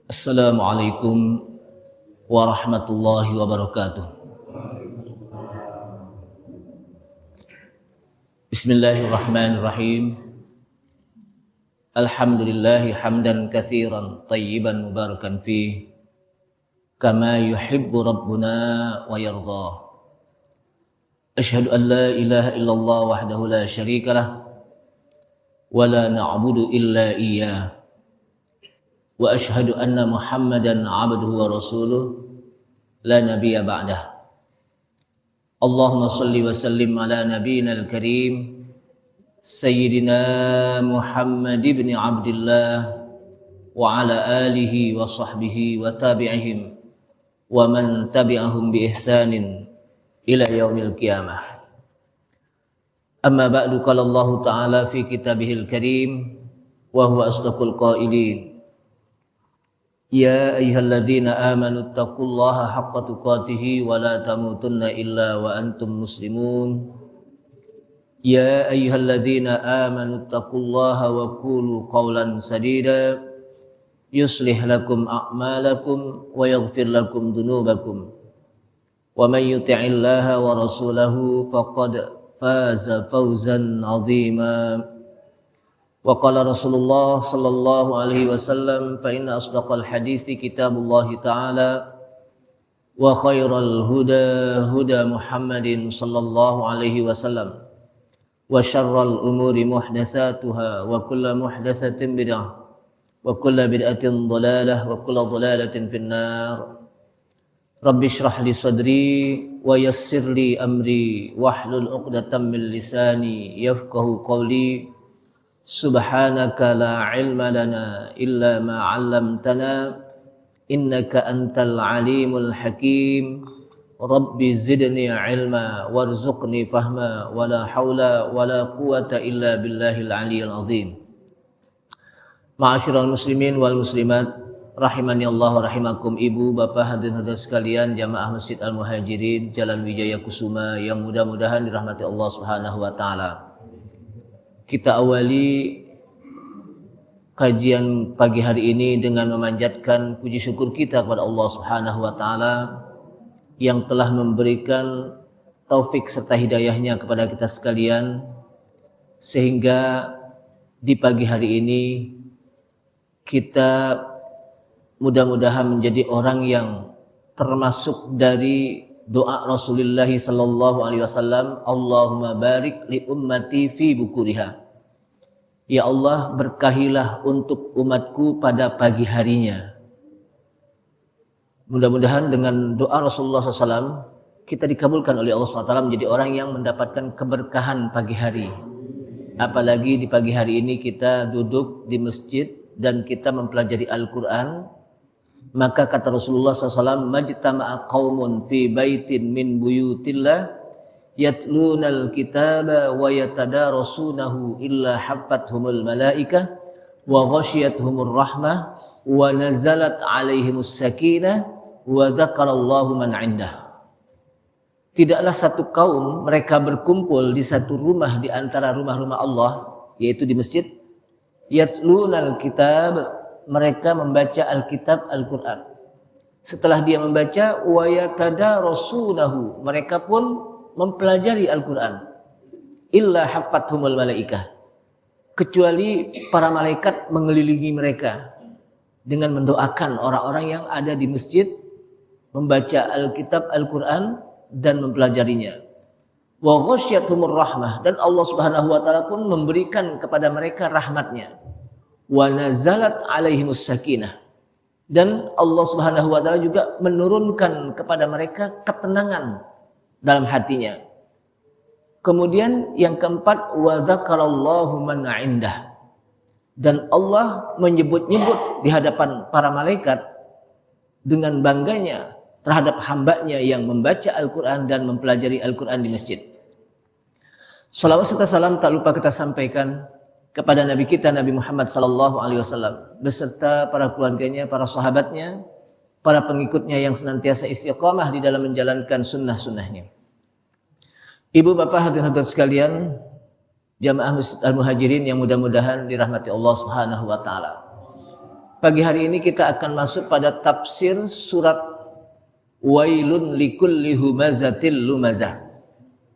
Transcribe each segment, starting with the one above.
Assalamualaikum warahmatullahi wabarakatuh. Bismillahirrahmanirrahim. Alhamdulillahi hamdan katsiran tayyiban mubarakan fih kama yuhibbu rabbuna wa yardah. Asyhadu an la ilaha illallah wahdahu la syarikalah wa la na'budu illa iyyah. Wa ashhadu anna Muhammadan abduhu wa rasuluh la nabiyya ba'dah. Allahumma salli wa sallim ala nabiyyina al-karim Sayyidina Muhammad ibn Abdullah wa ala alihi wa sahbihi wa tabi'ihim wa man tabi'ahum bi ihsanin ila yaumil qiyamah. Amma ba'du, qala Allah ta'ala fi kitabihil karim wa huwa asdaqul qailin. Ya ayyuhalladzina amanu taqullaha haqqa tuqatih wa la tamutunna illa wa antum muslimun. Ya ayyuhalladzina amanu taqullaha wa qulu qawlan sadida yuslih lakum a'malakum wa yaghfir lakum dhunubakum. Wa man yuti'illaha wa rasulahu faqad faza fawzan 'azima. Wa qala Rasulullah sallallahu alaihi wasallam fa inna asdaqal hadithi kitabullah ta'ala wa khairal huda huda Muhammadin sallallahu alaihi wasallam wa syarral umuri muhdatsatuha wa kullu muhdatsatin bid'ah wa kullu bid'atin dhalalah wa kullu dhalalatin finnar. Rabbi shrah li sadri wa yassir li amri wahlul 'uqdatam min lisani yafqahu qawli. Subhanaka la ilma lana illa ma 'allamtana innaka antal alimul hakim. Rabbi zidni ilma warzuqni fahma wala haula wala quwata illa billahil aliyyil azim. Ma'asyiral muslimin wal muslimat rahimani Allah wa rahimakum. Ibu, bapak, hadirin hadirat sekalian, jamaah Masjid Al-Muhajirin Jalan Wijaya Kusuma yang mudah-mudahan dirahmati Allah Subhanahu wa taala. Kita awali kajian pagi hari ini dengan memanjatkan puji syukur kita kepada Allah Subhanahu wa taala yang telah memberikan taufik serta hidayahnya kepada kita sekalian, sehingga di pagi hari ini kita mudah-mudahan menjadi orang yang termasuk dari doa Rasulullah sallallahu alaihi wasallam, Allahumma barik li ummati fi bukuriha. Ya Allah, berkahilah untuk umatku pada pagi harinya. Mudah-mudahan dengan doa Rasulullah SAW kita dikabulkan oleh Allah SWT menjadi orang yang mendapatkan keberkahan pagi hari. Apalagi di pagi hari ini kita duduk di masjid dan kita mempelajari Al-Quran. Maka kata Rasulullah SAW, majtama'a qaumun fi baitin min buyutillah yatlunal kitaba wa yatadarasunahu illa haffathumul malaikah wa ghasyiyatuhumur rahmah wa nazalat alaihimus sakinah wa dzakarallahu man 'indah. Tidaklah satu kaum mereka berkumpul di satu rumah di antara rumah-rumah Allah, yaitu di masjid. Yatlunal kitab, mereka membaca Alkitab Al-Quran. Setelah dia membaca, wa yatadarasunahu, mereka pun mempelajari Al-Quran. Illa haffathumul malaikah, kecuali para malaikat mengelilingi mereka dengan mendoakan orang-orang yang ada di masjid membaca Alkitab Al-Quran dan mempelajarinya. Wa ghasyiyatuhumur rahmah, dan Allah Subhanahu wa taala pun memberikan kepada mereka rahmatnya. Wa nazalat alaihimus sakinah, dan Allah Subhanahu wa taala juga menurunkan kepada mereka ketenangan dalam hatinya. Kemudian yang keempat, wa dzakarallahu man 'indah, dan Allah menyebut-nyebut di hadapan para malaikat dengan bangganya terhadap hambanya yang membaca Al-Quran dan mempelajari Al-Quran di masjid. Salawat serta salam tak lupa kita sampaikan kepada Nabi kita Nabi Muhammad sallallahu alaihi wasallam beserta para keluarganya, para sahabatnya, para pengikutnya yang senantiasa istiqamah di dalam menjalankan sunnah-sunnahnya. Ibu, bapak, hadirin hadirat sekalian, jamaah Masjid Al-Muhajirin yang mudah-mudahan dirahmati Allah Subhanahu wa taala. pagi hari ini kita akan masuk pada tafsir surat Wailun likulli humazatil lumazah.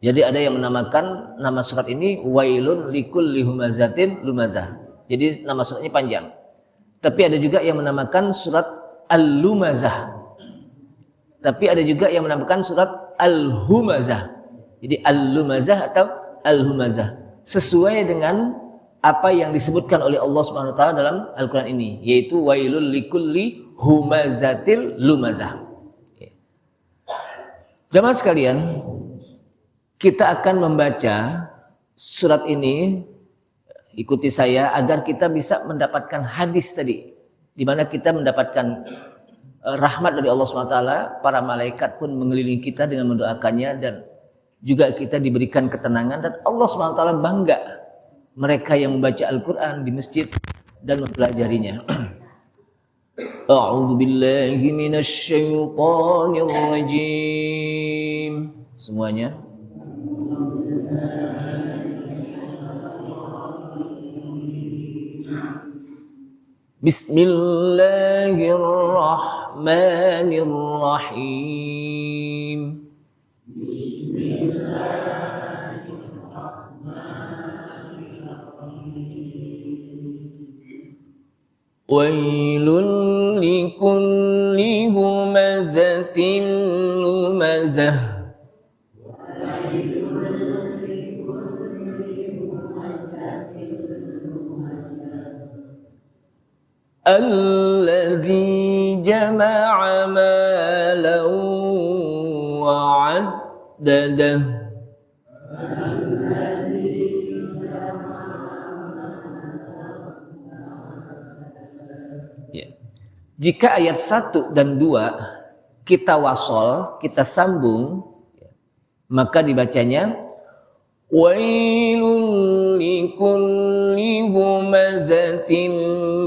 Jadi ada yang menamakan nama surat ini Wailun likulli humazatil lumazah. Jadi nama suratnya panjang. Tapi ada juga yang menamakan surat Al-Lumazah. Tapi ada juga yang menamakan surat Al-Humazah. Jadi Al-Lumazah atau Al-Humazah sesuai dengan apa yang disebutkan oleh Allah Subhanahu wa taala dalam Al-Qur'an ini, yaitu wailul likulli humazatil lumazah. Jamaah sekalian, kita akan membaca surat ini, ikuti saya agar kita bisa mendapatkan hadis tadi, di mana kita mendapatkan rahmat dari Allah Subhanahu wa taala, para malaikat pun mengelilingi kita dengan mendoakannya, dan juga kita diberikan ketenangan, dan Allah Subhanahu wa taala bangga mereka yang membaca Al-Qur'an di masjid dan mempelajarinya. A'udzu billahi minasy syaithanir rajim. Semuanya. Bismillahirrahmanirrahim. Wailun likulli humazatin lumazah. Alladzi jama'a malan wa 'addadah. Jika ayat 1 dan 2 kita wasol, kita sambung, maka dibacanya wailun likulli humazatin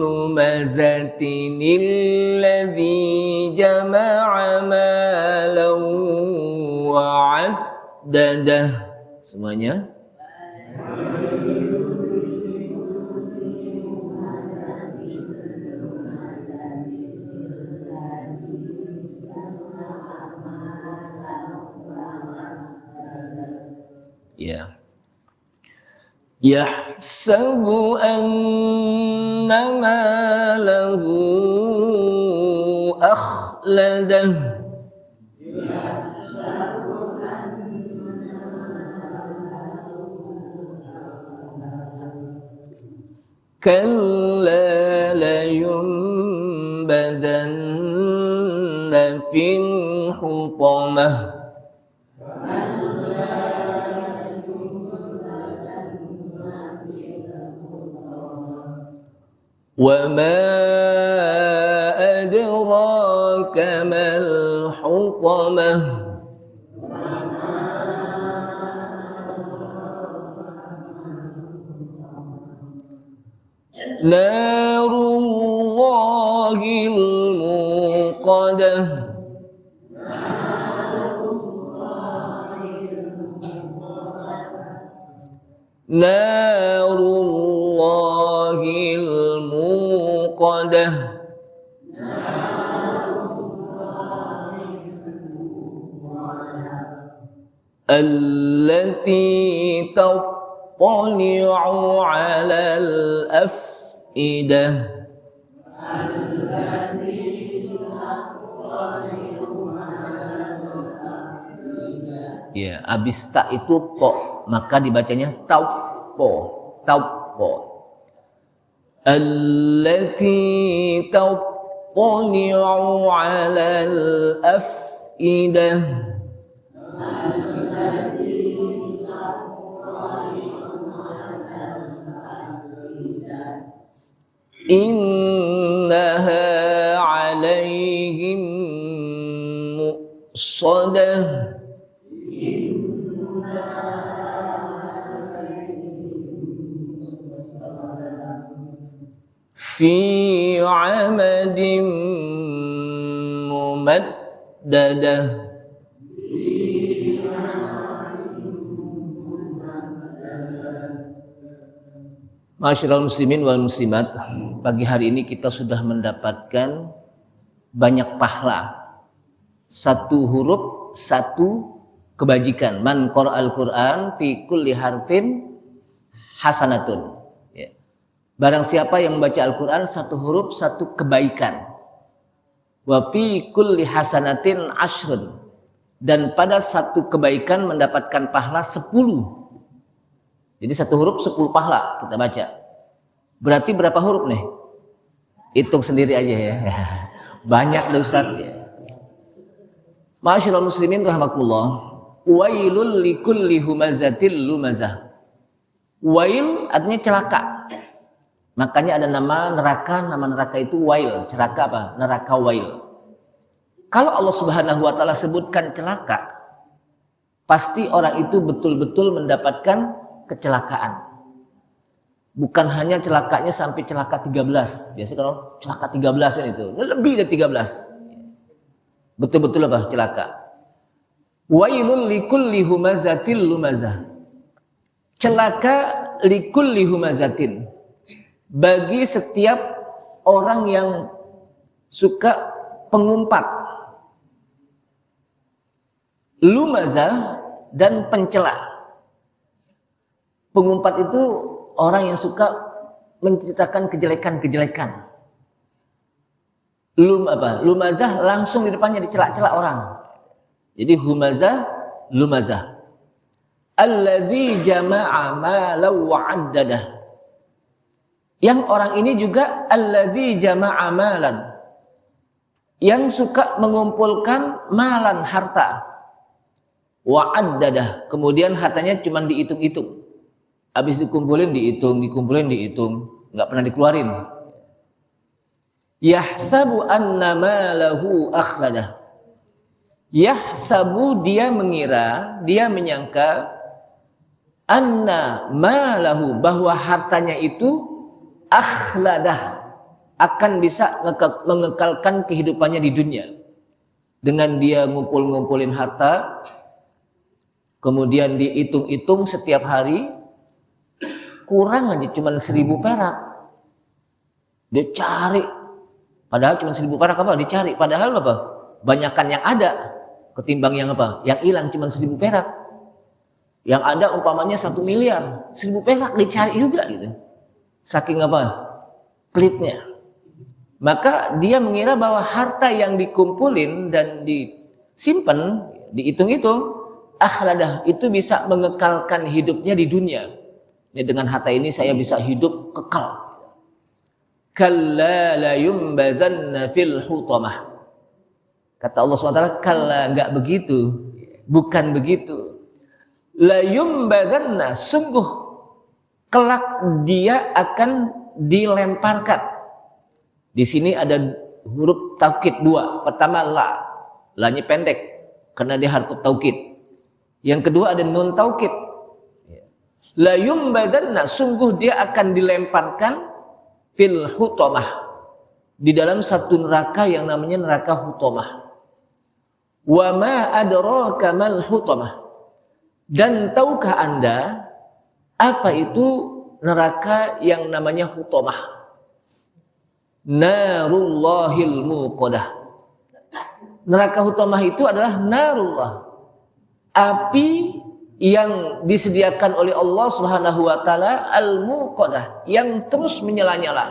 lumazatin alladzi jama'a malan wa 'addadah. Semuanya. Ya. Yahsabu anna malahu akhladah. Kalla layunbadanna fil hutamah. وَمَا أَدْرَاكَ مَا الْحُطَمَةُ نَارُ اللَّهِ الْمُوقَدَةُ نَارُ اللَّهِ الموقدة التي تطلع على الأفئدة. Ya, abis tak itu po, maka dibacanya taupo, taupo. Allati tattali'u 'alal af'idah. Innaha 'alaihim mu'sadah. Fi 'amadin mumaddadah. Ma'asyiral muslimin wal muslimat, pagi hari ini kita sudah mendapatkan banyak pahala. Satu huruf, satu kebajikan. Man qara'al Qur'an fi kulli harfin hasanatun. Ya. Barang siapa yang membaca Al-Quran satu huruf, satu kebaikan. Wa fi kulli hasanatin ashrun. Dan pada satu kebaikan mendapatkan pahala 10. Jadi satu huruf 10 pahala kita baca. Berarti berapa huruf nih? Hitung sendiri aja ya. Banyak Ustaz ya. Ma'asyiral muslimin rahimakumullah. Wailul likulli humazatil lumazah. Wail artinya celaka. Makanya ada nama neraka itu wail. Celaka apa? Neraka wail. Kalau Allah Subhanahu wa taala sebutkan celaka, pasti orang itu betul-betul mendapatkan kecelakaan. Bukan hanya celakanya sampai celaka 13. Biasanya kalau celaka 13 kan itu, lebih dari 13. Betul-betul apa? Celaka. Wailul likulli humazatil lumazah. Celaka likulli humazatin. Bagi setiap orang yang suka pengumpat. Lumazah dan pencela. Pengumpat itu orang yang suka menceritakan kejelekan-kejelekan. Lumazah langsung di depannya dicela-cela orang. Jadi humazah, lumazah. Alladzi jama'a malan wa 'addadah. Yang orang ini juga alladzi jama'a malan. Yang suka mengumpulkan malan, harta. Wa 'addadah. Kemudian hartanya cuma dihitung-hitung. Habis dikumpulin dihitung, enggak pernah dikeluarin. Yahsabu anna malahu akhladah. Yahsabu dia mengira, dia menyangka anna malahu bahwa hartanya itu akhladah akan bisa mengekalkan kehidupannya di dunia. Dengan dia ngumpulin harta, kemudian dihitung-hitung setiap hari, kurang aja cuma 1.000 perak. Dia cari, padahal cuma 1.000 perak apa? Dicari, padahal apa? Banyakan yang ada ketimbang yang apa? Yang hilang cuma 1.000 perak. Yang ada umpamanya 1 miliar, 1.000 perak dicari juga gitu. Saking apa? Pelitnya. Maka dia mengira bahwa harta yang dikumpulin dan disimpan, dihitung-hitung, akhladah itu bisa mengekalkan hidupnya di dunia. Ini dengan harta ini saya bisa hidup kekal. Kalla la yumbadanna fil hutamah. Kata Allah SWT, kalla, enggak begitu, bukan begitu. La yumbadanna, sungguh kelak dia akan dilemparkan. Di sini ada huruf taukid 2. Pertama la, la-nya pendek karena dia harfu taukid. Yang kedua ada nun taukid. La yumbadanna, sungguh dia akan dilemparkan fil hutamah, di dalam satu neraka yang namanya neraka hutamah. Wa ma adraka mal hutamah, dan tahukah Anda apa itu neraka yang namanya hutamah? Narullahil muqadah. Neraka hutamah itu adalah narullah, api yang disediakan oleh Allah Subhanahu wa taala, al-muqadah, yang terus menyala-nyala.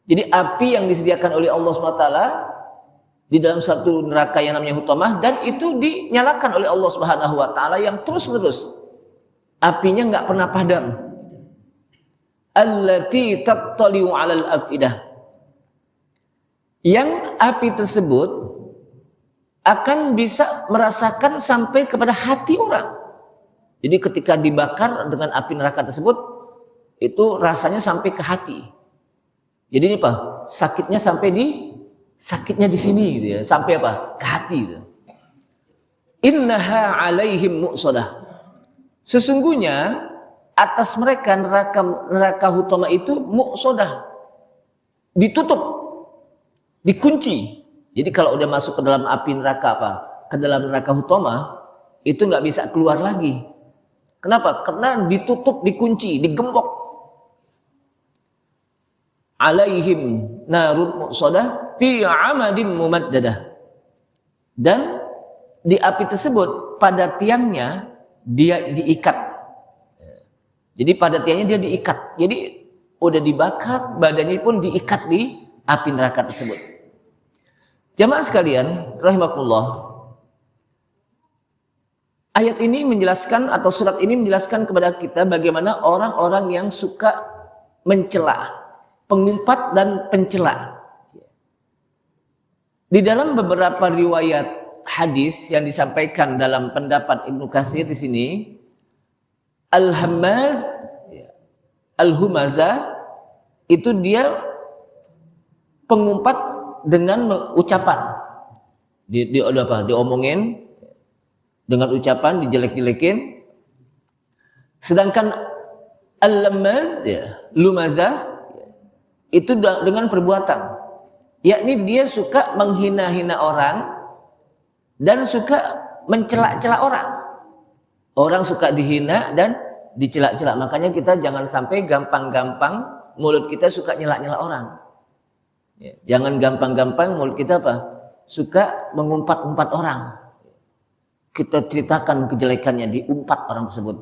Jadi api yang disediakan oleh Allah Subhanahu wa taala di dalam satu neraka yang namanya hutamah, dan itu dinyalakan oleh Allah Subhanahu wa taala yang terus-menerus. Apinya enggak pernah padam. Allati tattali'u 'alal afidah. Yang api tersebut akan bisa merasakan sampai kepada hati orang. Jadi ketika dibakar dengan api neraka tersebut, itu rasanya sampai ke hati. Jadi ini apa? Sakitnya di sini gitu ya. Sampai apa? Ke hati gitu. Innaha 'alaihim mu'sadah. Sesungguhnya atas mereka neraka hutamah itu mu'sadah, ditutup, dikunci. Jadi kalau udah masuk ke dalam api neraka ke dalam neraka hutamah, itu nggak bisa keluar lagi. Kenapa? Karena ditutup, dikunci, digembok. alaihim narun muqsadah fi 'amadin mumaddadah. Dan di api tersebut pada tiangnya dia diikat. Jadi pada tiangnya dia diikat. Jadi udah dibakar, badannya pun diikat di api neraka tersebut. Jamaah sekalian, rahimakumullah. Ayat ini menjelaskan atau surat ini menjelaskan kepada kita bagaimana orang-orang yang suka mencela, pengumpat dan pencela. Di dalam beberapa riwayat hadis yang disampaikan dalam pendapat Ibnu Katsir di sini, Al-Hammaz, Al-Humaza itu dia pengumpat dengan ucapan. Diomongin dengan ucapan, dijelek-jelekin. Sedangkan Al-Lammaz, Lumazah itu dengan perbuatan. Yakni dia suka menghina-hina orang dan suka mencela-cela orang. Orang suka dihina dan dicela-cela. Makanya kita jangan sampai gampang-gampang mulut kita suka nyela-nyela orang. Jangan gampang-gampang mulut kita suka mengumpat-umpat orang. Kita ceritakan kejelekannya, diumpat orang tersebut.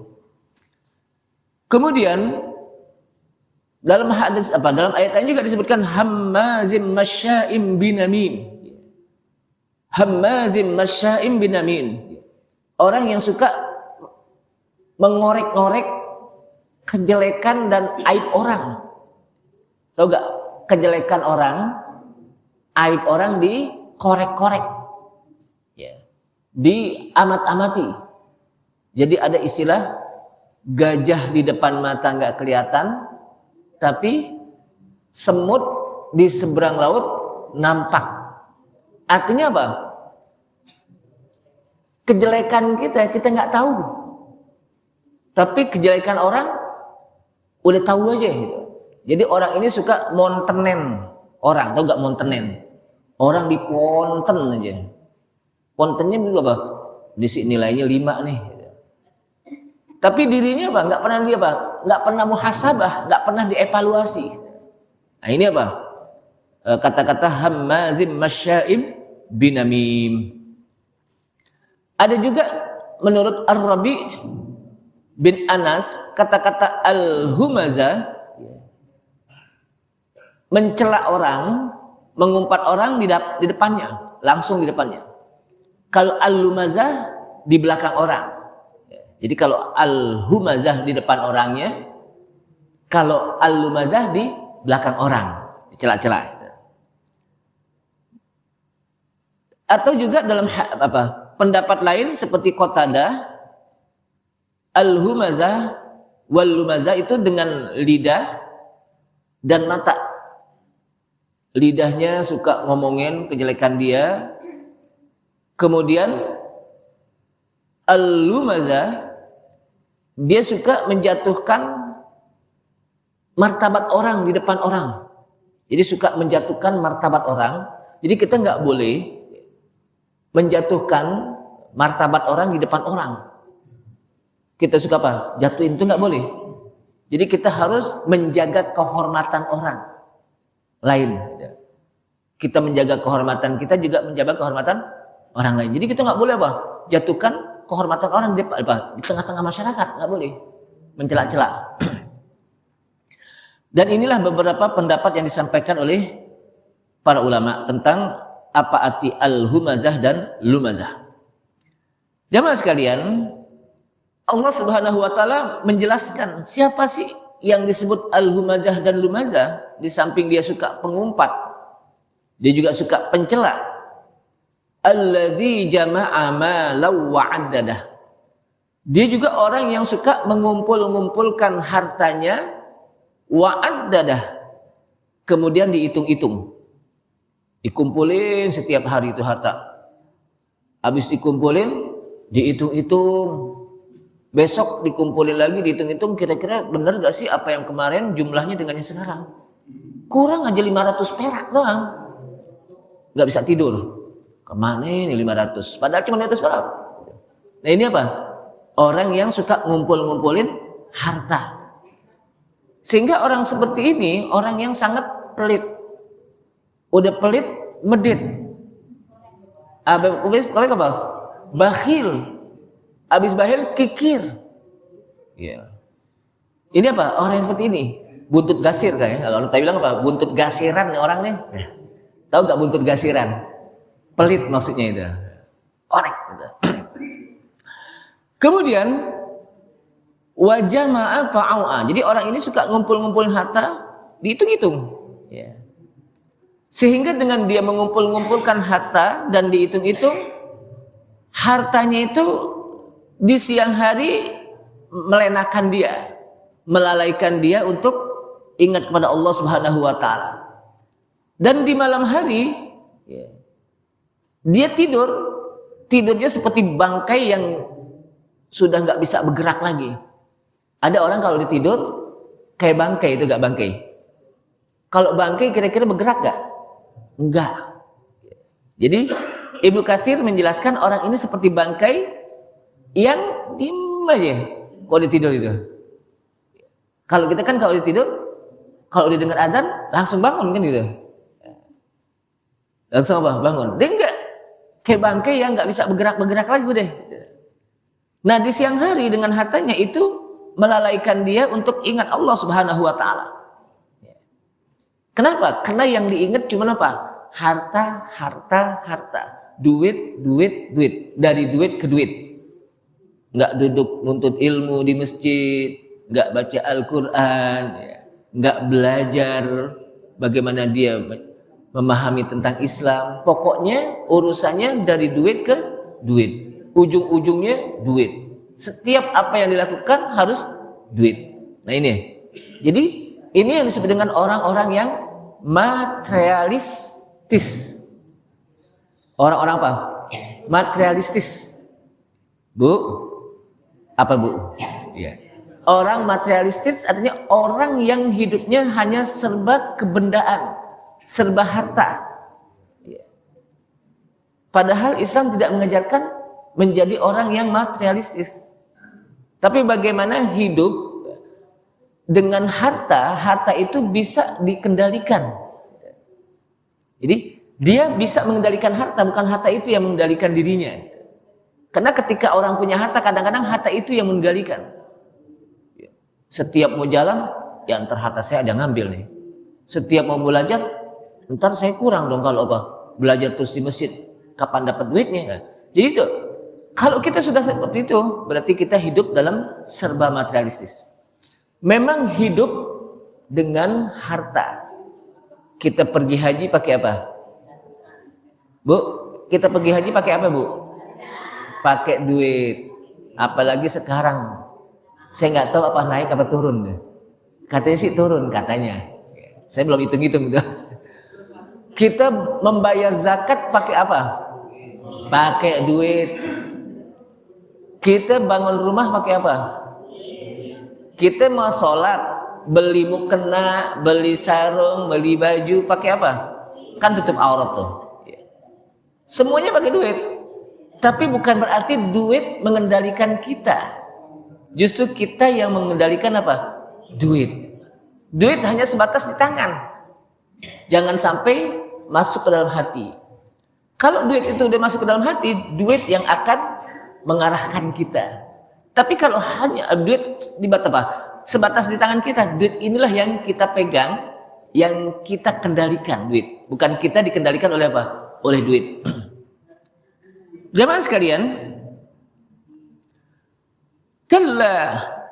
Kemudian dalam hadis dalam ayat ini juga disebutkan hammazim masya'im binamin. Hammazim masya'im binamin. Orang yang suka mengorek-ngorek kejelekan dan aib orang. Tahu gak? Kejelekan orang, aib orang dikorek-korek. Diamat-amati. Jadi ada istilah gajah di depan mata nggak kelihatan, tapi semut di seberang laut nampak. Artinya apa? Kejelekan kita nggak tahu, tapi kejelekan orang udah tahu aja gitu. Jadi orang ini suka montenen orang, tahu nggak montenen? Orang diponten aja. Pontennya juga apa? Di sini nilainya 5 nih. Tapi dirinya apa? Nggak pernah dia nggak pernah muhasabah, nggak pernah dievaluasi. Nah ini apa? Kata-kata hammazim masya'im binamim. Ada juga menurut Ar-Rabi bin Anas kata-kata al-humaza mencela orang, mengumpat orang di depannya, langsung di depannya. Kalau al-lumazah di belakang orang. Jadi kalau al-humazah di depan orangnya, kalau al-lumazah di belakang orang, dicela-cela. Atau juga dalam pendapat lain seperti Qatadah, al-humazah wal-lumazah itu dengan lidah dan mata. Lidahnya suka ngomongin kejelekan dia. Kemudian al-lumazah dia suka menjatuhkan martabat orang di depan orang. Jadi suka menjatuhkan martabat orang. Jadi kita nggak boleh menjatuhkan martabat orang di depan orang. Kita suka jatuhin itu nggak boleh. Jadi kita harus menjaga kehormatan orang lain. Kita menjaga kehormatan kita juga menjaga kehormatan orang lain. Jadi kita nggak boleh jatuhkan kehormatan orang di tengah-tengah masyarakat, nggak boleh mencela-cela. Dan inilah beberapa pendapat yang disampaikan oleh para ulama tentang apa arti al-humazah dan lumazah. Jamaah sekalian, Allah Subhanahu wa taala menjelaskan siapa sih yang disebut al-humazah dan lumazah. Di samping dia suka pengumpat, dia juga suka pencela. Alladzi jama'a malau wa'addadah. Dia juga orang yang suka mengumpulkan hartanya wa'addadah. Kemudian dihitung-hitung. Dikumpulin setiap hari itu harta. Habis dikumpulin, dihitung-hitung. Besok dikumpulin lagi, dihitung-hitung, kira-kira benar gak sih apa yang kemarin jumlahnya dengan yang sekarang? Kurang aja 500 perak doang. Gak bisa tidur. Kemana ini 500? Padahal cuma 500 perak. Nah ini apa? Orang yang suka ngumpul-ngumpulin harta. Sehingga orang seperti ini, orang yang sangat pelit. Udah pelit, medit. Habis pelit apa? Bakhil. Habis bakhil, kikir. Ya. Ini apa? Orang yang seperti ini. Buntut gasir kan ya? Kalau kita bilang apa? Buntut gasiran nih orang nih. Nah, tahu gak buntut gasiran? Pelit maksudnya itu. Orek. Kemudian wajah ma'al fa'au'a. Jadi orang ini suka ngumpul-ngumpulin harta, dihitung-hitung. Ya. Sehingga dengan dia mengumpul-ngumpulkan harta dan dihitung-hitung, hartanya itu di siang hari melenakan dia, melalaikan dia untuk ingat kepada Allah Subhanahu wa taala. Dan di malam hari ya, dia tidurnya seperti bangkai yang sudah nggak bisa bergerak lagi. Ada orang kalau dia tidur kayak bangkai, itu gak bangkai. Kalau bangkai kira-kira bergerak gak? Enggak. Jadi Ibnu Katsir menjelaskan orang ini seperti bangkai yang diem aja kalau dia tidur itu. Kalau kita kan kalau dia tidur, kalau dia dengar azan langsung bangun kan gitu. Langsung apa? Bangun. Dia enggak, kayak bangkai yang nggak bisa bergerak lagi deh. Nah di siang hari dengan hartanya itu melalaikan dia untuk ingat Allah Subhanahu wa taala. Kenapa? Karena yang diingat cuma apa? Harta. Duit. Dari duit ke duit. Nggak duduk nuntut ilmu di masjid, nggak baca Al-Quran, nggak belajar bagaimana dia memahami tentang Islam. Pokoknya urusannya dari duit ke duit. Ujung-ujungnya duit. Setiap apa yang dilakukan harus duit. Nah ini. Jadi ini yang disebut dengan orang-orang yang materialistis. Orang-orang apa? Materialistis. Bu? Apa bu? Ya. Orang materialistis artinya orang yang hidupnya hanya serba kebendaan, serba harta. Ya. Padahal Islam tidak mengajarkan menjadi orang yang materialistis. Tapi bagaimana hidup dengan harta itu bisa dikendalikan. Jadi dia bisa mengendalikan harta, bukan harta itu yang mengendalikan dirinya. Karena ketika orang punya harta, kadang-kadang harta itu yang mengendalikan. Setiap mau jalan, ya ntar harta saya ada ngambil nih. Setiap mau belajar, ntar saya kurang dong kalau apa? Belajar terus di masjid, kapan dapat duitnya? Jadi itu, kalau kita sudah seperti itu, berarti kita hidup dalam serba materialistis. Memang hidup dengan harta. Kita pergi haji pakai apa? Bu, kita pergi haji pakai apa bu? Pakai duit. Apalagi sekarang, saya nggak tahu apa naik apa turun. Katanya sih turun katanya. Saya belum hitung-hitung gitu. Kita membayar zakat pakai apa? Pakai duit. Kita bangun rumah pakai apa? Kita mau sholat, beli mukena, beli sarung, beli baju, pakai apa? Kan tutup aurat tuh. Semuanya pakai duit. Tapi bukan berarti duit mengendalikan kita. Justru kita yang mengendalikan apa? Duit. Duit hanya sebatas di tangan. Jangan sampai masuk ke dalam hati. Kalau duit itu udah masuk ke dalam hati, duit yang akan mengarahkan kita. Tapi kalau hanya duit sebatas di tangan kita, duit inilah yang kita pegang, yang kita kendalikan duit. Bukan kita dikendalikan oleh apa? Oleh duit. Jamaah sekalian,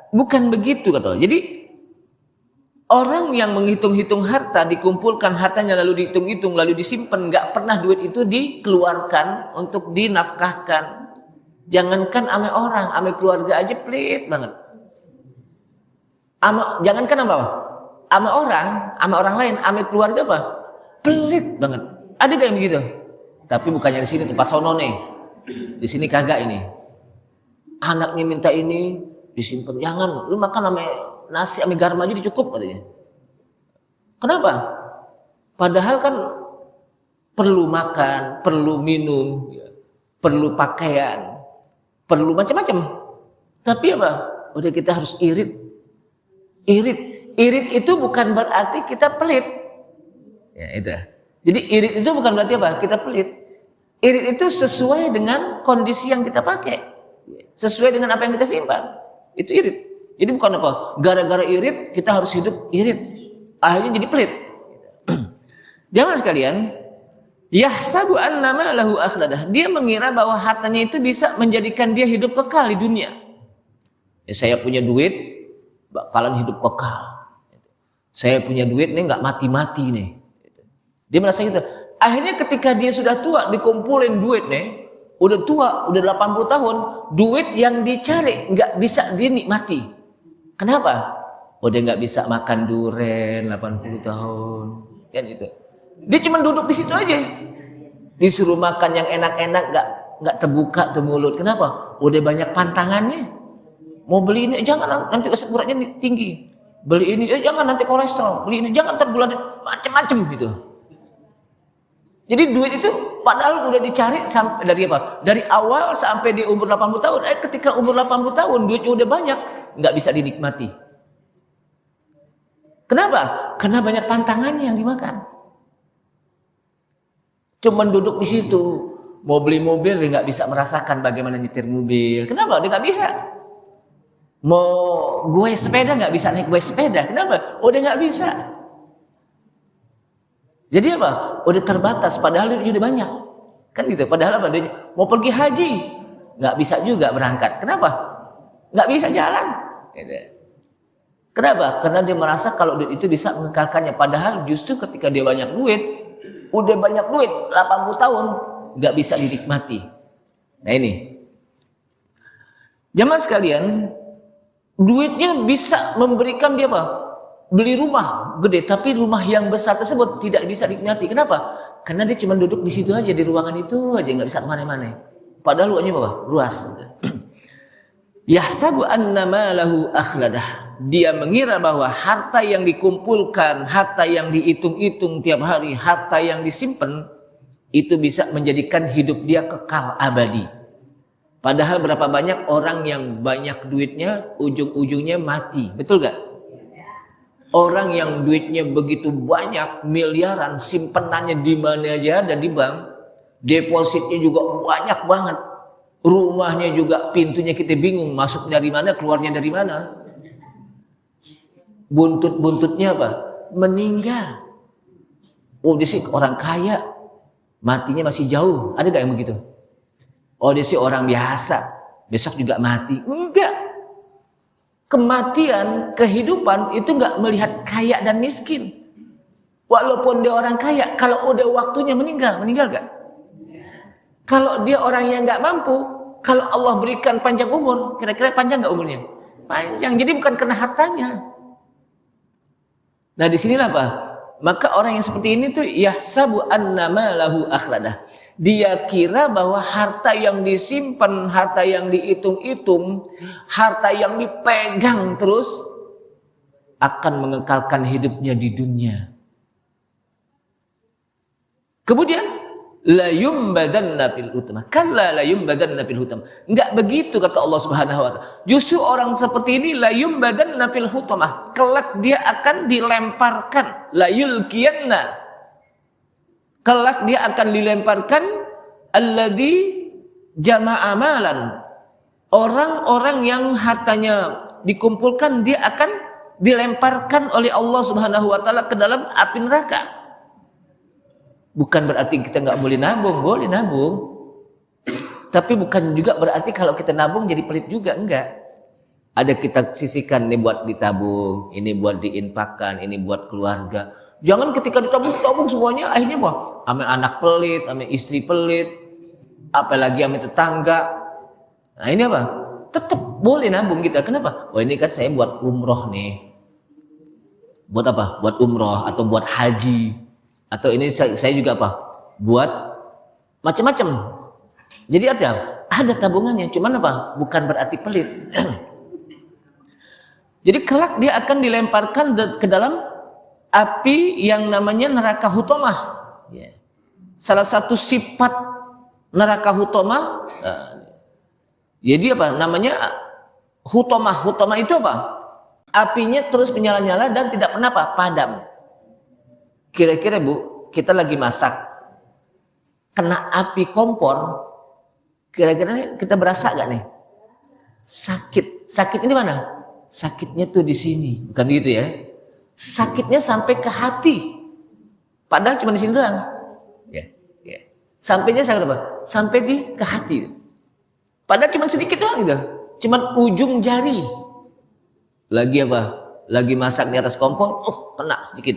bukan begitu kata. Jadi orang yang menghitung-hitung harta, dikumpulkan hartanya lalu dihitung-hitung, lalu disimpan, nggak pernah duit itu dikeluarkan untuk dinafkahkan. Jangankan ame orang, ame keluarga aja pelit banget. Jangankan apa? Ame orang lain, ame keluarga apa? Pelit banget. Ada gak yang begitu? Tapi bukannya di sini tempat sono nih. Di sini kagak ini. Anaknya minta ini disimpan. Jangan, lu makan ame nasi ame garam aja dicukup katanya. Kenapa? Padahal kan perlu makan, perlu minum, perlu pakaian, perlu macam-macam. Tapi apa? Udah kita harus irit. Irit itu bukan berarti kita pelit. Ya, itu. Jadi irit itu bukan berarti apa? Kita pelit. Irit itu sesuai dengan kondisi yang kita pakai. Sesuai dengan apa yang kita simpan. Itu irit. Jadi bukan apa? Gara-gara irit kita harus hidup irit. Akhirnya jadi pelit. Jangan sekalian, yahsabu annama lahu akhladah. Dia mengira bahwa hartanya itu bisa menjadikan dia hidup kekal di dunia. Ya, saya punya duit, bakalan hidup kekal. Saya punya duit nih nggak mati-mati nih. Dia merasa gitu. Akhirnya ketika dia sudah tua, dikumpulin duit nih, udah tua, udah 80 tahun, duit yang dicari nggak bisa dinikmati. Kenapa? Udah nggak bisa makan duren 80 tahun, kan itu. Dia cuma duduk di situ aja. Disuruh makan yang enak-enak nggak terbuka tuh mulut. Kenapa? Udah banyak pantangannya. Mau beli ini jangan nanti asam uratnya tinggi. Beli ini jangan nanti kolesterol. Beli ini jangan ntar gula macam-macam gitu. Jadi duit itu padahal udah dicari sampai dari apa? Dari awal sampai di umur 80 tahun. Ketika umur 80 tahun duitnya udah banyak, nggak bisa dinikmati. Kenapa? Karena banyak pantangannya yang dimakan. Cuman duduk di situ, mau beli mobil dia nggak bisa merasakan bagaimana nyetir mobil. Kenapa? Dia nggak bisa. Mau gue sepeda nggak bisa naik gue sepeda. Kenapa? Udah nggak bisa. Jadi apa? Udah terbatas. Padahal dia udah banyak. Kan gitu. Padahal apa? Dia mau pergi haji nggak bisa juga berangkat. Kenapa? Nggak bisa jalan. Kenapa? Karena dia merasa kalau duit itu bisa mengekalkannya. Padahal justru ketika dia banyak duit, udah banyak duit 80 tahun nggak bisa dinikmati. Nah ini jamaah sekalian, duitnya bisa memberikan dia apa? Beli rumah gede, tapi rumah yang besar tersebut tidak bisa dinikmati. Kenapa? Karena dia cuma duduk di situ aja, di ruangan itu aja, nggak bisa kemana-mana. Padahal luasnya apa? Luas. Yahsabu annama lahu akhladah. Dia mengira bahwa harta yang dikumpulkan, harta yang dihitung-hitung tiap hari, harta yang disimpan itu bisa menjadikan hidup dia kekal abadi. Padahal berapa banyak orang yang banyak duitnya ujung-ujungnya mati. Betul gak? Orang yang duitnya begitu banyak, miliaran, simpenannya di mana aja ada di bank, depositnya juga banyak banget. Rumahnya juga pintunya kita bingung, masuk dari mana, keluarnya dari mana. Buntut-buntutnya apa? Meninggal. Oh dia sih orang kaya, matinya masih jauh. Ada gak yang begitu? Oh dia sih orang biasa, besok juga mati. Enggak. Kematian, kehidupan itu enggak melihat kaya dan miskin. Walaupun dia orang kaya, kalau udah waktunya meninggal gak? Kalau dia orang yang enggak mampu, kalau Allah berikan panjang umur, kira-kira panjang gak umurnya? Panjang. Jadi bukan karena hartanya. Nah di sinilah apa? Maka orang yang seperti ini tuh yahsabu annama lahu akhladah. Dia kira bahwa harta yang disimpan, harta yang dihitung-hitung, harta yang dipegang terus akan mengekalkan hidupnya di dunia. Kemudian la yumbadanna fil hutmah. Kalla la yumbadanna fil hutmah. Enggak begitu kata Allah Subhanahu wa taala. Justru orang seperti ini la yumbadanna fil hutmah. Kelak dia akan dilemparkan, la yulqiyanna. Kelak dia akan dilemparkan alladzi jama'a malan. Orang-orang yang hartanya dikumpulkan dia akan dilemparkan oleh Allah Subhanahu wa taala ke dalam api neraka. Bukan berarti kita nggak boleh nabung, boleh nabung. Tapi bukan juga berarti kalau kita nabung jadi pelit juga, enggak. Ada kita sisihkan, ini buat ditabung, ini buat diinfakkan, ini buat keluarga. Jangan ketika ditabung semuanya akhirnya apa? Ame anak pelit, ame istri pelit, apalagi ame tetangga. Nah ini apa? Tetap boleh nabung kita. Kenapa? Oh ini kan saya buat umroh nih. Buat apa? Buat umroh atau buat haji. Atau ini saya juga apa? Buat macam-macam. Jadi ada tabungannya, cuman apa? Bukan berarti pelit. Jadi kelak dia akan dilemparkan ke dalam api yang namanya neraka hutomah. Salah satu sifat neraka hutomah, jadi apa? Namanya hutomah. Hutomah itu apa? Apinya terus menyala-nyala dan tidak pernah apa? Padam. Kira-kira Bu, kita lagi masak, kena api kompor, kira-kira kita berasa gak nih? Sakit. Sakit ini mana? Sakitnya tuh di sini, bukan gitu ya? Sakitnya sampai ke hati. Padahal cuma di sini doang. Ya, ya. Sampainya sakit apa? Sampai ke hati. Padahal cuma sedikit doang gitu. Cuma ujung jari. Lagi apa? Lagi masak di atas kompor, kena sedikit.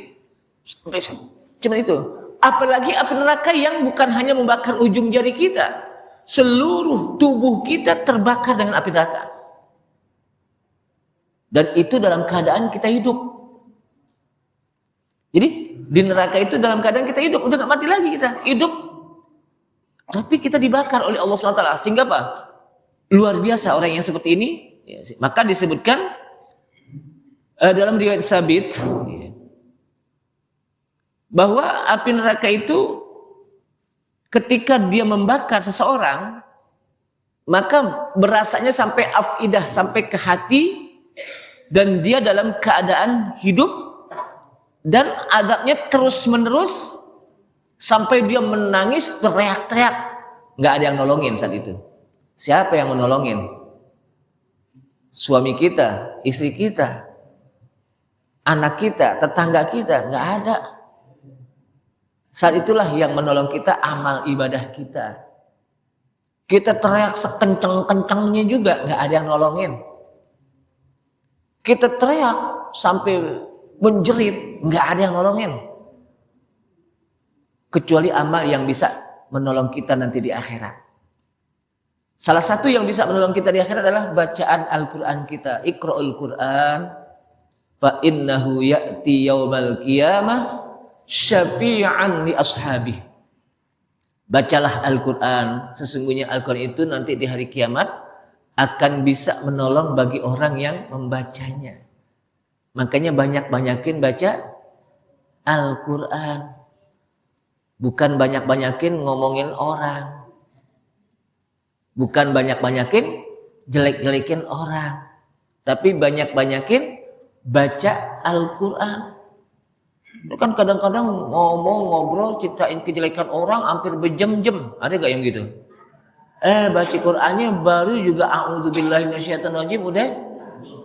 Cuma itu. Apalagi api neraka yang bukan hanya membakar ujung jari kita. Seluruh tubuh kita terbakar dengan api neraka. Dan itu dalam keadaan kita hidup. Jadi di neraka itu dalam keadaan kita hidup. Udah gak mati lagi kita. Hidup. Tapi kita dibakar oleh Allah SWT. Sehingga apa? Luar biasa orang yang seperti ini. Maka disebutkan dalam riwayat sabit bahwa api neraka itu ketika dia membakar seseorang, maka berasanya sampai afidah, sampai ke hati, dan dia dalam keadaan hidup, dan adabnya terus menerus sampai dia menangis, teriak-teriak, nggak ada yang nolongin saat itu. Siapa yang menolongin? Suami kita, istri kita, anak kita, tetangga kita, nggak ada. Saat itulah yang menolong kita amal ibadah kita. Kita teriak sekencang-kencangnya juga nggak ada yang nolongin. Kita teriak sampai menjerit, nggak ada yang nolongin. Kecuali amal yang bisa menolong kita nanti di akhirat. Salah satu yang bisa menolong kita di akhirat adalah bacaan Al-Quran kita. Iqra'ul Quran fa innahu ya'ti yaumal qiyamah syafi'an li ashabi. Bacalah Al-Quran. Sesungguhnya Al-Quran itu nanti di hari kiamat akan bisa menolong bagi orang yang membacanya. Makanya banyak-banyakin baca Al-Quran. Bukan banyak-banyakin ngomongin orang. Bukan banyak-banyakin jelek-jelekin orang. Tapi banyak-banyakin baca Al-Quran. Itu kan kadang-kadang ngomong, ngobrol, ceritain kejelekan orang hampir berjam-jam. Ada gak yang gitu? Baca Qur'annya baru juga a'udzubillahi minasyaitonirrajim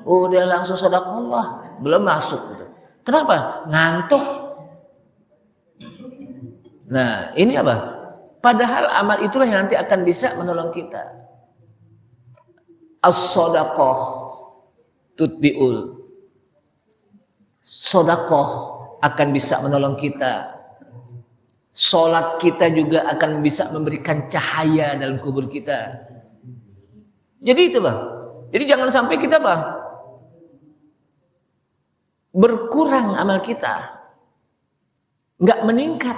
udah langsung sadaqallah, belum masuk gitu. Kenapa? Ngantuk. Nah, ini apa? Padahal amal itulah yang nanti akan bisa menolong kita. As-sadaqah tutbi'ul. Sedekah akan bisa menolong kita. Salat kita juga akan bisa memberikan cahaya dalam kubur kita. Jadi itu Pak. Jadi jangan sampai kita Pak berkurang amal kita. Enggak meningkat.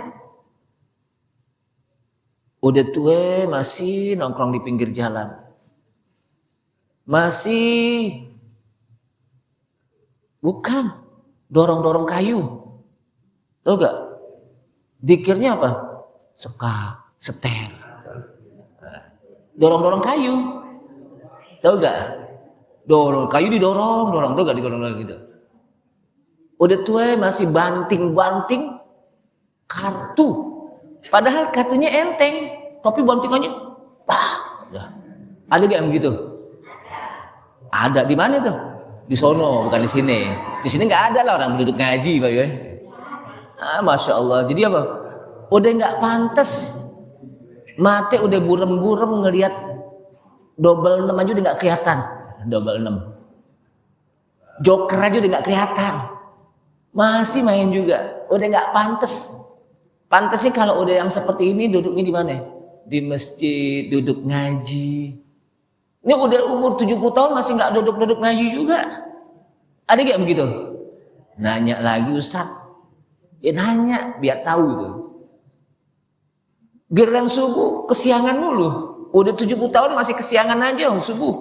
Udah tua masih nongkrong di pinggir jalan. Masih bukan dorong-dorong kayu. Tahu gak? Dikirnya apa? Sekak, seter. Dorong-dorong kayu. Tahu gak? Dorong kayu didorong, tahu gak didorong gitu. Udah tua masih banting-banting kartu. Padahal kartunya enteng, tapi bantingannya ada gak yang begitu? Ada. Di mana tuh? Di sono, bukan di sini. Di sini nggak ada lah orang penduduk ngaji, Pak ya. Masya Allah. Jadi apa? Udah nggak pantas. Mate udah burem-burem ngelihat double 6 aja udah nggak kelihatan. Double 6. Joker aja udah nggak kelihatan. Masih main juga. Udah nggak pantas. Pantasnya kalau udah yang seperti ini duduknya di mana? Di masjid, duduk ngaji. Ini udah umur 70 tahun masih nggak duduk-duduk ngaji juga. Ada gak begitu? Nanya lagi Ustaz. Ya nanya biar tahu itu. Giliran subuh kesiangan mulu. Udah 70 tahun masih kesiangan aja subuh.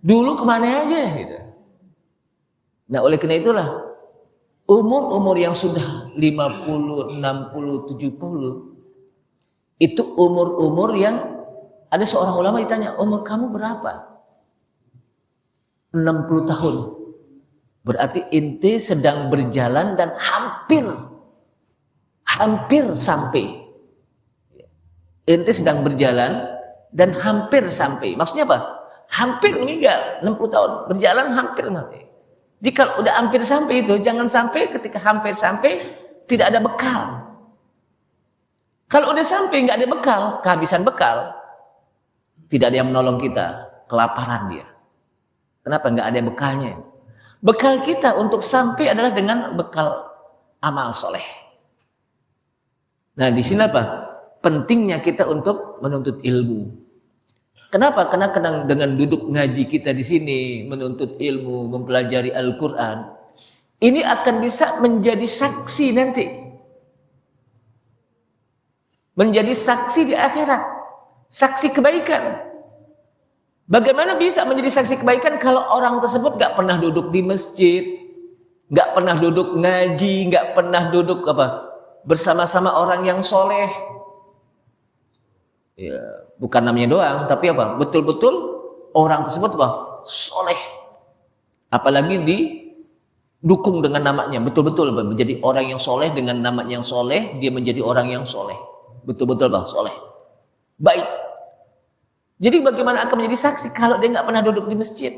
Dulu kemana aja gitu. Nah oleh karena itulah umur-umur yang sudah 50, 60, 70 itu umur-umur yang ada seorang ulama ditanya, umur kamu berapa? 60 tahun. Berarti inti sedang berjalan dan hampir hampir sampai. Ente sedang berjalan dan hampir sampai. Maksudnya apa? Hampir meninggal, 60 tahun. Berjalan hampir mati. Jadi kalau udah hampir sampai itu, jangan sampai ketika hampir sampai tidak ada bekal. Kalau udah sampai nggak ada bekal, kehabisan bekal, tidak ada yang menolong kita, kelaparan dia. Kenapa? Nggak ada bekalnya. Bekal kita untuk sampai adalah dengan bekal amal soleh. Nah di sini apa? Pentingnya kita untuk menuntut ilmu. Kenapa? Karena dengan duduk ngaji kita di sini, menuntut ilmu, mempelajari Al-Quran, ini akan bisa menjadi saksi nanti. Menjadi saksi di akhirat. Saksi kebaikan. Bagaimana bisa menjadi saksi kebaikan kalau orang tersebut gak pernah duduk di masjid, gak pernah duduk ngaji, gak pernah duduk bersama-sama orang yang soleh. Ya, bukan namanya doang, tapi betul-betul orang tersebut soleh. Apalagi didukung dengan namanya, betul-betul menjadi orang yang soleh dengan namanya yang soleh, dia menjadi orang yang soleh. Betul-betul soleh. Baik. Jadi bagaimana akan menjadi saksi kalau dia nggak pernah duduk di masjid,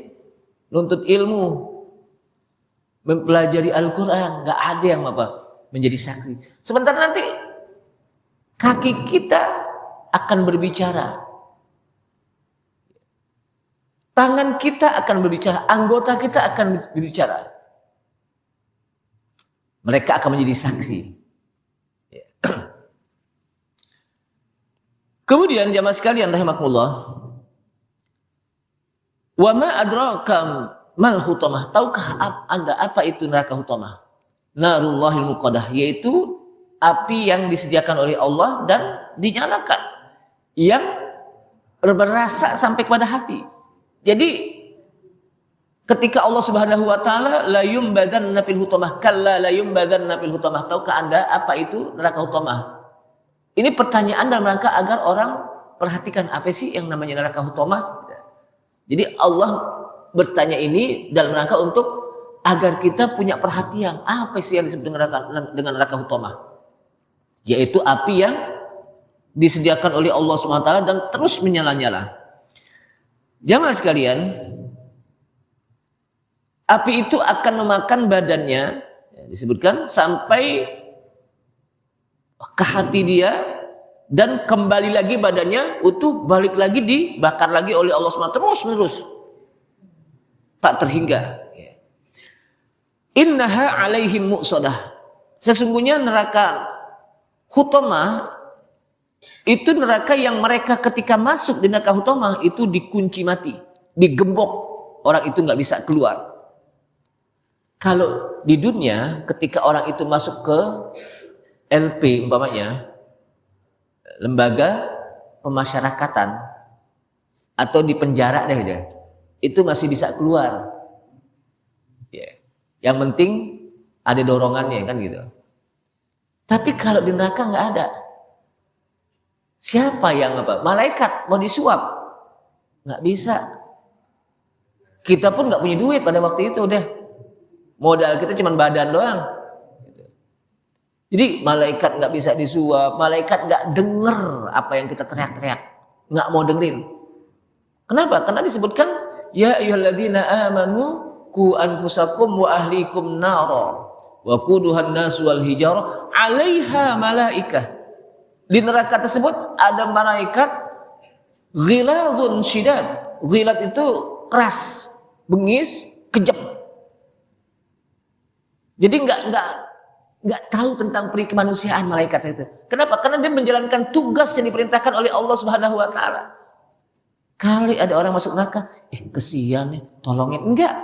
nuntut ilmu, mempelajari Al-Quran, nggak ada yang menjadi saksi. Sebentar nanti kaki kita akan berbicara, tangan kita akan berbicara, anggota kita akan berbicara. Mereka akan menjadi saksi. Kemudian jamaah sekalian rahimakumullah, wa ma adraka mal hutamah, tahukah Anda apa itu neraka hutamah? Narullahil muqaddah, yaitu api yang disediakan oleh Allah dan dinyalakan, yang berasa sampai kepada hati. Jadi ketika Allah Subhanahu wa taala la yumbadanna fil hutamah, kalla la yumbadanna fil hutamah, tahukah Anda apa itu neraka hutamah? Ini pertanyaan dalam rangka agar orang perhatikan apa sih yang namanya neraka hutamah. Jadi Allah bertanya ini dalam rangka untuk agar kita punya perhatian, apa sih yang disebut dengan neraka hutamah? Yaitu api yang disediakan oleh Allah SWT dan terus menyala-nyala. Jamaah sekalian, api itu akan memakan badannya, disebutkan sampai ke hati dia, dan kembali lagi badannya utuh, balik lagi dibakar lagi oleh Allah SWT terus menerus, tak terhingga. Innaha alaihim muqsadah, sesungguhnya neraka hutamah itu neraka yang mereka ketika masuk di neraka hutamah itu dikunci mati, digembok, orang itu nggak bisa keluar. Kalau di dunia ketika orang itu masuk ke LP umpamanya, lembaga pemasyarakatan, atau di penjara deh, itu masih bisa keluar. Yang penting ada dorongannya kan gitu. Tapi kalau di neraka nggak ada. Siapa yang malaikat mau disuap? Nggak bisa. Kita pun nggak punya duit pada waktu itu deh. Modal kita cuma badan doang. Jadi malaikat nggak bisa disuap, malaikat nggak denger apa yang kita teriak-teriak, nggak mau dengerin. Kenapa? Karena disebutkan ya ayyuhalladzina amanu qu anfusakum wa ahlikum nara wa quduhan nas wal hijarah 'alaiha malaikah. Di neraka tersebut ada malaikat ghiladzun syidad. Ghilad itu keras, bengis, kejam. Jadi nggak tahu tentang peri kemanusiaan malaikat itu. Kenapa? Karena dia menjalankan tugas yang diperintahkan oleh Allah Subhanahu wa taala. Kali ada orang masuk neraka, kesian nih, tolongin. Enggak.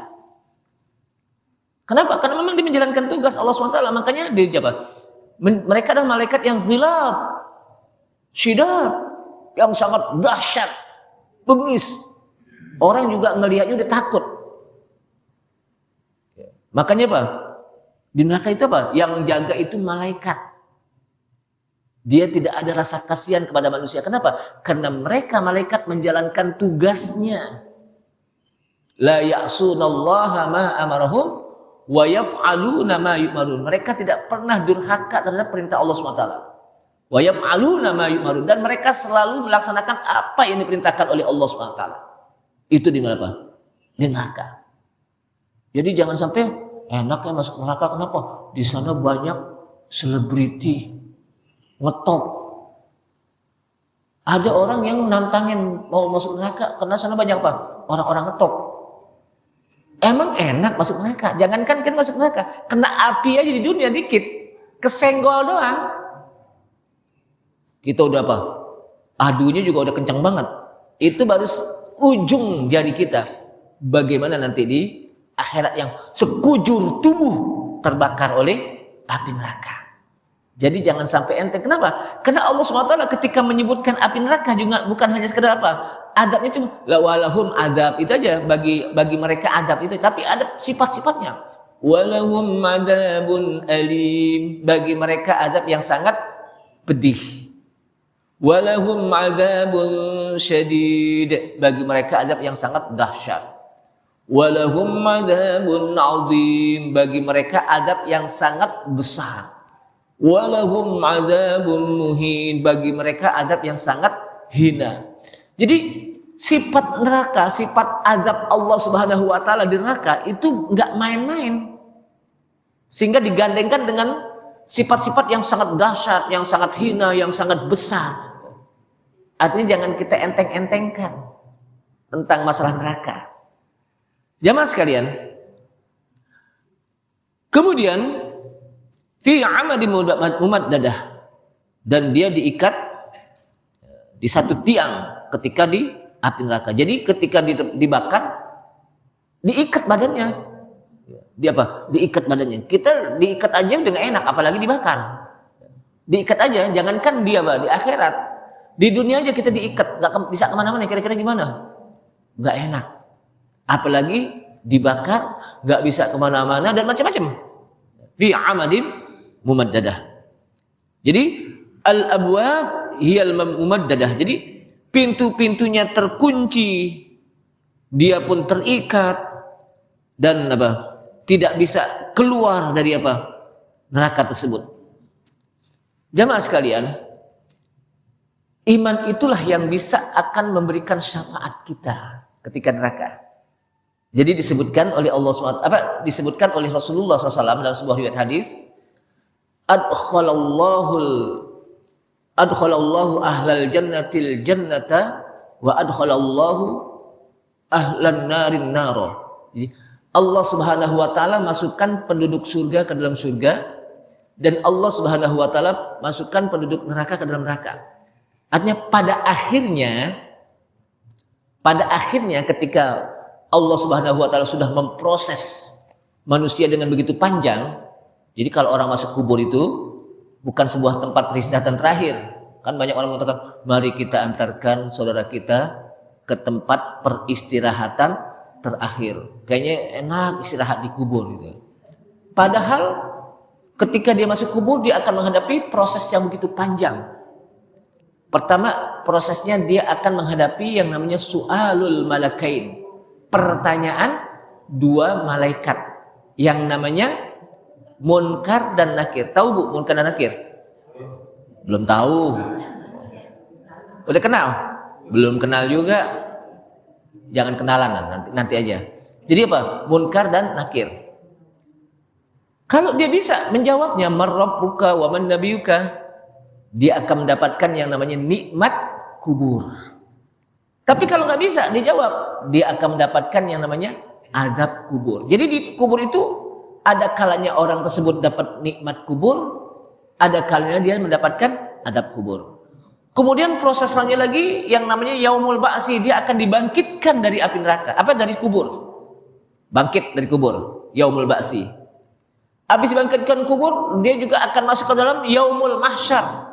Kenapa? Karena memang dia menjalankan tugas Allah Subhanahu wa taala, makanya dia mereka adalah malaikat yang zilad, syidad, yang sangat dahsyat, bengis. Orang juga ngelihatnya udah takut. Makanya di neraka itu yang jaga itu malaikat. Dia tidak ada rasa kasihan kepada manusia. Kenapa? Karena mereka malaikat menjalankan tugasnya. La ya'sunallaha ma amarahum wa yaf'aluna ma yu'marun. Mereka tidak pernah durhaka terhadap perintah Allah SWT. Wa yaf'aluna ma yu'marun, dan mereka selalu melaksanakan apa yang diperintahkan oleh Allah SWT. Itu di mana, Pak? Di neraka. Jadi jangan sampai enaknya masuk neraka, kenapa? Di sana banyak selebriti ngetop. Ada orang yang nantangin mau masuk neraka karena sana banyak apa? Orang-orang ngetop. Emang enak masuk neraka? Jangankan kan masuk neraka, kena api aja di dunia dikit, kesenggol doang. Kita udah apa? Adunya juga udah kencang banget. Itu baru ujung jari kita. Bagaimana nanti di akhirat yang sekujur tubuh terbakar oleh api neraka. Jadi jangan sampai enteng. Kenapa? Karena Allah SWT ketika menyebutkan api neraka juga bukan hanya sekedar apa? Adabnya cuma walahum adab, itu aja bagi mereka adab itu, tapi ada sifat-sifatnya. Walahum adabun alim, bagi mereka adab yang sangat pedih. Walahum adabun syadid, bagi mereka adab yang sangat dahsyat. Walahum adabun azim, bagi mereka adab yang sangat besar. Walahum adabun muhin, bagi mereka adab yang sangat hina. Jadi sifat neraka, sifat adab Allah Subhanahu wa taala di neraka itu enggak main-main. Sehingga digandengkan dengan sifat-sifat yang sangat dahsyat, yang sangat hina, yang sangat besar. Artinya jangan kita enteng-entengkan tentang masalah neraka. Jamaah sekalian, kemudian fi amadi mumaddadah, dan dia diikat di satu tiang ketika di api neraka. Jadi ketika dibakar, diikat badannya. Dia apa? Diikat badannya. Kita diikat aja udah gak enak, apalagi dibakar. Diikat aja, jangankan dia di akhirat. Di dunia aja kita diikat, gak bisa kemana-mana. Kira-kira gimana? Gak enak. Apalagi dibakar, gak bisa kemana-mana dan macam-macam. Fi amadin mumaddadah. Jadi al-abwab hiyal mumaddadah. Jadi pintu-pintunya terkunci, dia pun terikat dan apa? Tidak bisa keluar dari apa? Neraka tersebut. Jamaah sekalian, iman itulah yang bisa akan memberikan syafaat kita ketika neraka. Jadi disebutkan oleh Allah SWT, disebutkan oleh Rasulullah SAW dalam sebuah riwayat hadis, adkhalallahu ahlal jannatil jannata wa adkhalallahu ahlan narin nara. Jadi Allah Subhanahu wa taala masukkan penduduk surga ke dalam surga, dan Allah Subhanahu wa taala masukkan penduduk neraka ke dalam neraka. Artinya pada akhirnya ketika Allah Subhanahu wa taala sudah memproses manusia dengan begitu panjang. Jadi kalau orang masuk kubur itu bukan sebuah tempat peristirahatan terakhir. Kan banyak orang mengatakan, mari kita antarkan saudara kita ke tempat peristirahatan terakhir. Kayaknya enak istirahat di kubur gitu. Padahal ketika dia masuk kubur, dia akan menghadapi proses yang begitu panjang. Pertama, prosesnya dia akan menghadapi yang namanya su'alul malakain. Pertanyaan dua malaikat yang namanya Munkar dan Nakir. Tahu Bu Munkar dan Nakir? Belum tahu. Udah kenal? Belum kenal juga. Jangan kenalan, nanti aja. Jadi apa? Munkar dan Nakir. Kalau dia bisa menjawabnya, marrabbuka wa man nabiyuka, dia akan mendapatkan yang namanya nikmat kubur. Tapi kalau nggak bisa dijawab, dia akan mendapatkan yang namanya azab kubur. Jadi di kubur itu ada kalanya orang tersebut dapat nikmat kubur, ada kalanya dia mendapatkan azab kubur. Kemudian proses selanjutnya lagi yang namanya yaumul ba'si, dia akan dibangkitkan dari api neraka, dari kubur. Bangkit dari kubur, yaumul ba'si. Habis dibangkitkan kubur, dia juga akan masuk ke dalam yaumul mahsyar.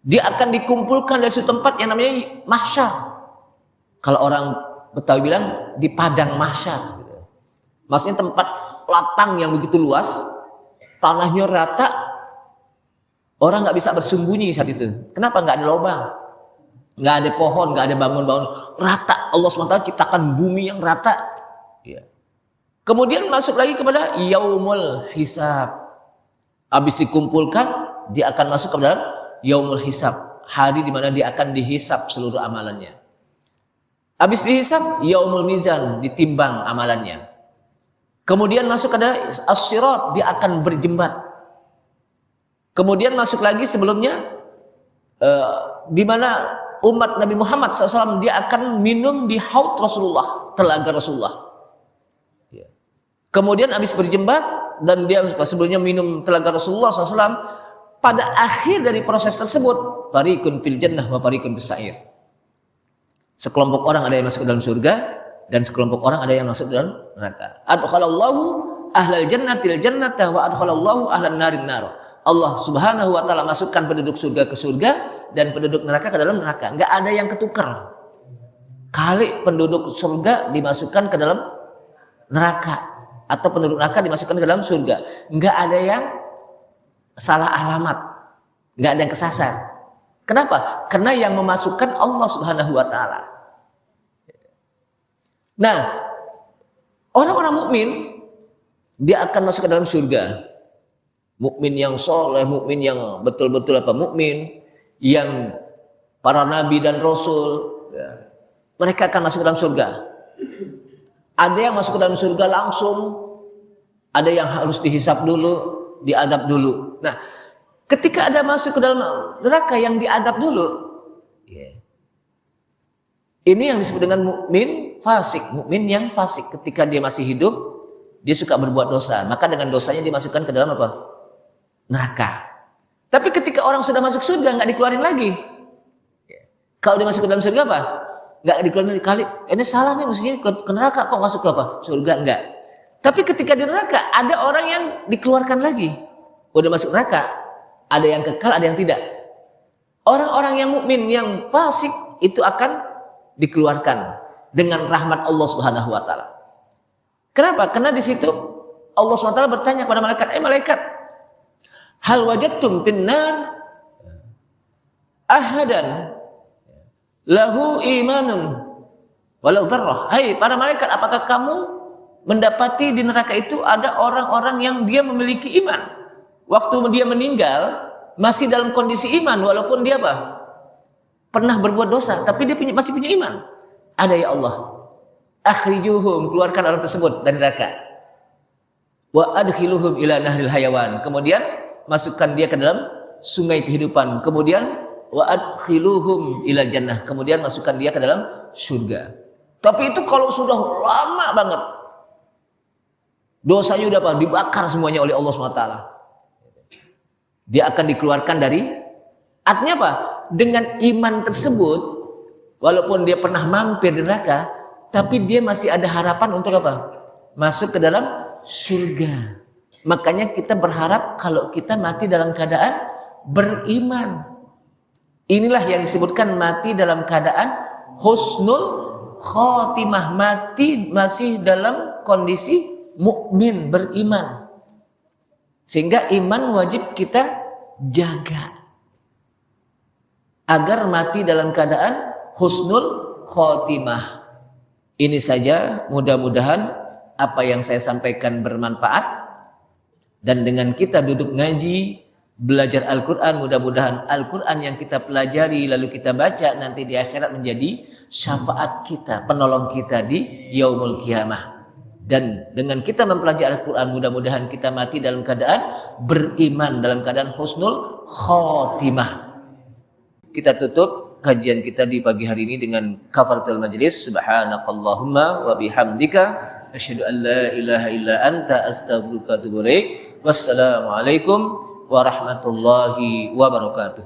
Dia akan dikumpulkan dari suatu tempat yang namanya mahsyar. Kalau orang Betawi bilang di padang mahsyar gitu. Maksudnya tempat lapang yang begitu luas, tanahnya rata. Orang nggak bisa bersembunyi saat itu. Kenapa? Nggak ada lubang, nggak ada pohon, nggak ada bangun-bangun, rata. Allah SWT ciptakan bumi yang rata. Ya. Kemudian masuk lagi kepada yaumul hisab. Habis dikumpulkan, dia akan masuk ke dalam yaumul hisab, hari di mana dia akan dihisab seluruh amalannya. Habis dihisab, yaumul mizan, ditimbang amalannya. Kemudian masuk ke dalam as-sirat, dia akan berjembat. Kemudian masuk lagi sebelumnya, di mana umat Nabi Muhammad SAW dia akan minum di haud Rasulullah, telaga Rasulullah. Kemudian habis berjembat dan dia sebelumnya minum telaga Rasulullah SAW, pada akhir dari proses tersebut, fariqun fil jannah wa fariqun fis sa'ir. Sekelompok orang ada yang masuk ke dalam surga dan sekelompok orang ada yang masuk ke dalam neraka. Adkhalallahu ahlal jannatil jannata wa adkhalallahu ahlan narin nar. Allah Subhanahu wa taala masukkan penduduk surga ke surga dan penduduk neraka ke dalam neraka. Enggak ada yang ketukar. Kali penduduk surga dimasukkan ke dalam neraka atau penduduk neraka dimasukkan ke dalam surga. Enggak ada yang salah alamat. Enggak ada yang kesasar. Kenapa? Karena yang memasukkan Allah Subhanahu wa taala. Nah, orang-orang mukmin dia akan masuk ke dalam surga. Mukmin yang soleh, mukmin yang betul-betul mukmin, yang para nabi dan rasul, ya, mereka akan masuk ke dalam surga. Ada yang masuk ke dalam surga langsung, ada yang harus dihisab dulu, diadab dulu. Nah, ketika ada masuk ke dalam neraka yang diadab dulu, ya, ini yang disebut dengan mukmin fasik. Mukmin yang fasik, ketika dia masih hidup, dia suka berbuat dosa, maka dengan dosanya dimasukkan ke dalam apa? Neraka. Tapi ketika orang sudah masuk surga nggak dikeluarin lagi. Kalau dia masuk ke dalam surga apa? Nggak dikeluarin kali. Ini salah nih, mestinya ke neraka kok masuk ke apa? Surga enggak. Tapi ketika di neraka ada orang yang dikeluarkan lagi. Udah masuk neraka, ada yang kekal, ada yang tidak. Orang-orang yang mukmin yang fasik itu akan dikeluarkan dengan rahmat Allah Subhanahu wa taala. Kenapa? Karena di situ Allah Subhanahu wa taala bertanya kepada malaikat, malaikat, hal wajadtum finnar ahadan lahu imanun walau dzarrah. Hai para malaikat, apakah kamu mendapati di neraka itu ada orang-orang yang dia memiliki iman? Waktu dia meninggal masih dalam kondisi iman walaupun dia apa? Pernah berbuat dosa, tapi dia masih punya iman. Ada ya Allah. Akhrijuhum, keluarkan orang tersebut dari neraka. Wa adkhiluhum ila nahril hayawan. Kemudian masukkan dia ke dalam sungai kehidupan. Kemudian wa adkhiluhum ila jannah. Kemudian masukkan dia ke dalam surga. Tapi itu kalau sudah lama banget, dosanya udah apa? Dibakar semuanya oleh Allah SWT. Dia akan dikeluarkan dari, artinya apa? Dengan iman tersebut, walaupun dia pernah mampir di neraka, tapi dia masih ada harapan untuk apa? Masuk ke dalam surga. Makanya kita berharap kalau kita mati dalam keadaan beriman. Inilah yang disebutkan mati dalam keadaan husnul khotimah, mati masih dalam kondisi mukmin, beriman. Sehingga iman wajib kita jaga agar mati dalam keadaan husnul khotimah. Ini saja, mudah-mudahan apa yang saya sampaikan bermanfaat. Dan dengan kita duduk ngaji, belajar Al-Quran, mudah-mudahan Al-Quran yang kita pelajari lalu kita baca nanti di akhirat menjadi syafaat kita, penolong kita di yaumul qiyamah. Dan dengan kita mempelajari Al-Quran, mudah-mudahan kita mati dalam keadaan beriman, dalam keadaan husnul khotimah. Kita tutup kajian kita di pagi hari ini dengan kafaratul majlis. Subhanakallahumma wa bihamdika asyhadu an la ilaha illa anta astaghfiruka wa atubu ilaik. Wassalamualaikum warahmatullahi wabarakatuh.